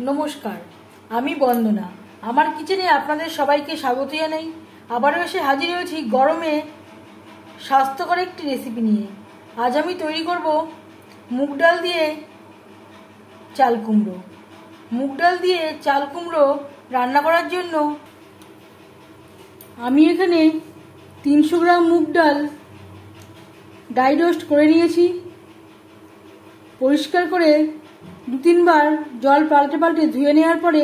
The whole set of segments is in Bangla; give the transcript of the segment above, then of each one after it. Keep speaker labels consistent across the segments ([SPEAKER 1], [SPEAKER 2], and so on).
[SPEAKER 1] নমস্কার, আমি বন্দনা। আমার কিচেনে আপনাদের সবাইকে স্বাগত জানাই। আবারও এসে হাজির হয়েছি গরমে স্বাস্থ্যকর একটি রেসিপি নিয়ে। আজ আমি তৈরি করব মুগ ডাল দিয়ে চাল কুমড়ো। মুগ ডাল দিয়ে চাল কুমড়ো রান্না করার জন্য আমি এখানে 300 গ্রাম মুগ ডাল ড্রাই রোস্ট করে নিয়েছি। পরিষ্কার করে 2-3 বার জল পাল্টে ধুয়ে নেওয়ার পরে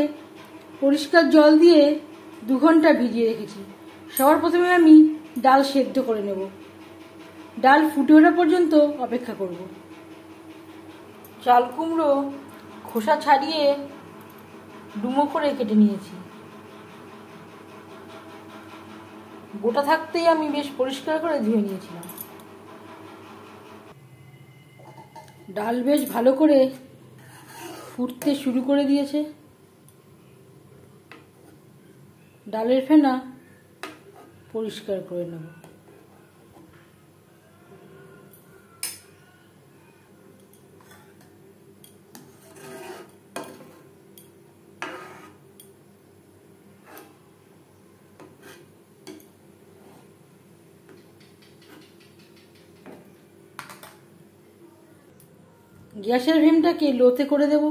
[SPEAKER 1] পরিষ্কার জল দিয়ে 2 ঘন্টা ভিজিয়ে রেখেছি। সবার প্রথমে আমি ডাল সেদ্ধ করে নেব। ডাল ফুটে ওঠা পর্যন্ত অপেক্ষা করব। চাল কুমড়ো খোসা ছাড়িয়ে ডুমো করে কেটে নিয়েছি। গোটা থাকতেই আমি বেশ পরিষ্কার করে ধুয়ে নিয়েছিলাম। ডাল বেশ ভালো করে ফুটতে শুরু করে দিয়েছে। ডালের ফেনা পরিষ্কার করে নেব। গ্যাসের ফ্লেমটাকে লোতে করে দেব।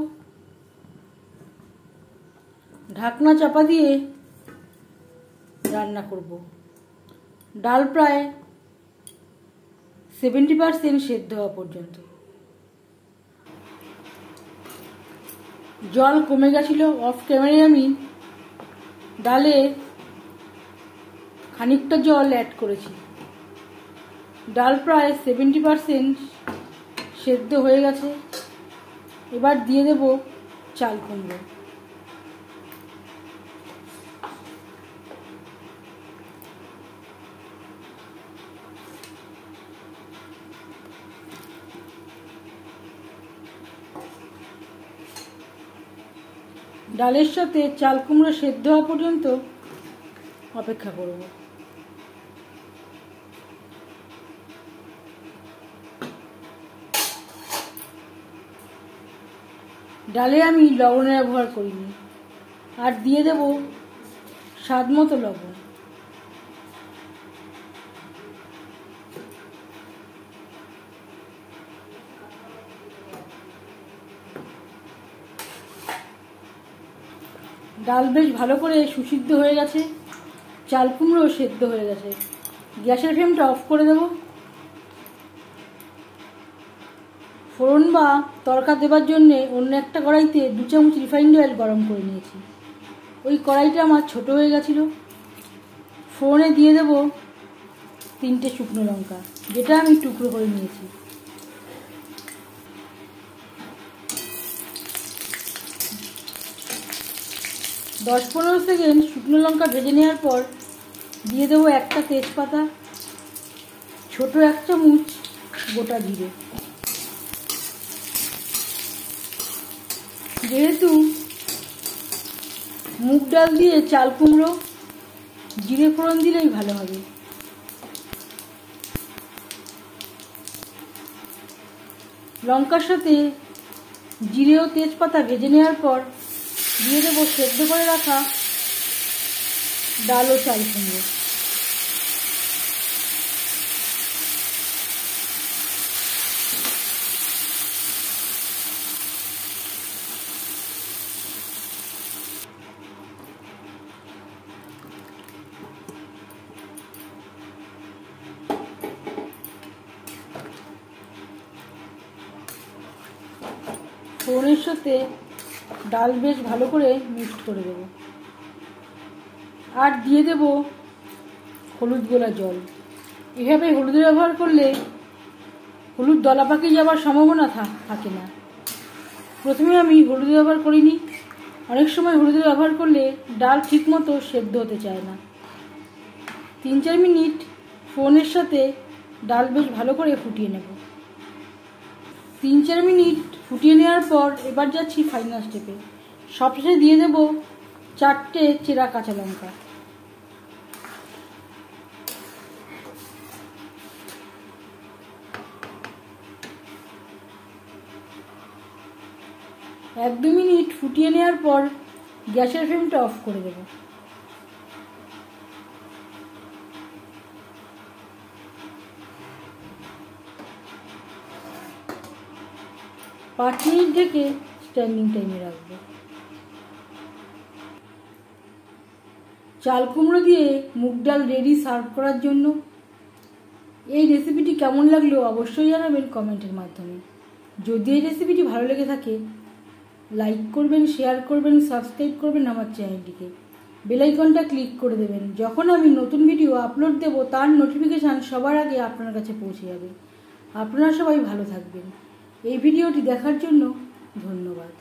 [SPEAKER 1] ঢাকনা চাপা দিয়ে রান্না করব। ডাল প্রায় 70% সেদ্ধ হওয়া পর্যন্ত। জল কমে গেছিল। অফ ক্যামেরায় আমি ডালে খানিকটা জল অ্যাড করেছি। ডাল প্রায় 70% সেদ্ধ হয়ে গেছে। এবার দিয়ে দেব চাল কুমড়ো। ডালের সাথে চাল কুমড়ো সেদ্ধ হওয়া পর্যন্ত অপেক্ষা করব। ডালে আমি লবণ ব্যবহার করিনি। আর দিয়ে দেব স্বাদ মতো লবণ। ডাল বেশ ভালো করে সুসিদ্ধ হয়ে গেছে। চাল কুমড়ো সেদ্ধ হয়ে গেছে। গ্যাসের ফ্লেমটা অফ করে দেব। ফোড়ন বা তড়কা দেবার জন্য অন্য একটা কড়াইতে 2 চামচ রিফাইন্ড অয়েল গরম করে নিয়েছি। ওই কড়াইটা আমার ছোট হয়ে গেছিল। ফোড়নে দিয়ে দেব 3টে শুকনো লঙ্কা, যেটা আমি টুকরো করে নিয়েছি। দশ 15 সেকেন্ড শুকনো লঙ্কা ভেজে নেওয়ার পর দিয়ে দেবো একটা তেজপাতা, ছোট 1 চামচ গোটা জিরে। যেহেতু মুগ ডাল দিয়ে চাল কুমড়ো, জিরে ফোড়ন দিলেই ভালো হবে। লঙ্কার সাথে জিরে ও তেজপাতা ভেজে নেওয়ার পর দিয়ে দেবো সেদ্ধ করে রাখা ডাল ও চাল কুমড়ো। ফোড়নের সাথে ডাল বেশ ভালো করে মিক্সড করে দেব। আর দিয়ে দেব হলুদ গোলা জল। এভাবে হলুদ ব্যবহার করলে হলুদ দলা পাকিয়ে যাওয়ার সম্ভাবনা থাকে না। প্রথমে আমি হলুদ ব্যবহার করিনি। অনেক সময় হলুদ ব্যবহার করলে ডাল ঠিকমতো সেদ্ধ হতে চায় না। 3-4 মিনিট ফোড়নের সাথে ডাল বেশ ভালো করে ফুটিয়ে নেব। 3-4 মিনিট ফুটিয়ে নেওয়ার পর এবার যাচ্ছি ফাইনাল স্টেপে। সবশেষে দিয়ে দেব 4টে চেরা কাঁচা লঙ্কা। 1-2 মিনিট ফুটিয়ে নেওয়ার পর গ্যাসের ফ্লেমটা অফ করে দেব। পাঁচ মিনিট ঢেকে স্ট্যান্ডিং টাইমে রাখবো। চাল কুমড়ো দিয়ে মুগ ডাল রেডি সার্ভ করার জন্য। এই রেসিপিটি কেমন লাগলো অবশ্যই জানাবেন কমেন্টের মাধ্যমে। যদি এই রেসিপিটি ভালো লেগে থাকে লাইক করবেন, শেয়ার করবেন, সাবস্ক্রাইব করবেন আমার চ্যানেলটিকে। বেল আইকনটা ক্লিক করে দেবেন। যখন আমি নতুন ভিডিও আপলোড দেব তার নোটিফিকেশান সবার আগে আপনার কাছে পৌঁছে যাবে। আপনারা সবাই ভালো থাকবেন। এই ভিডিওটি দেখার জন্য ধন্যবাদ।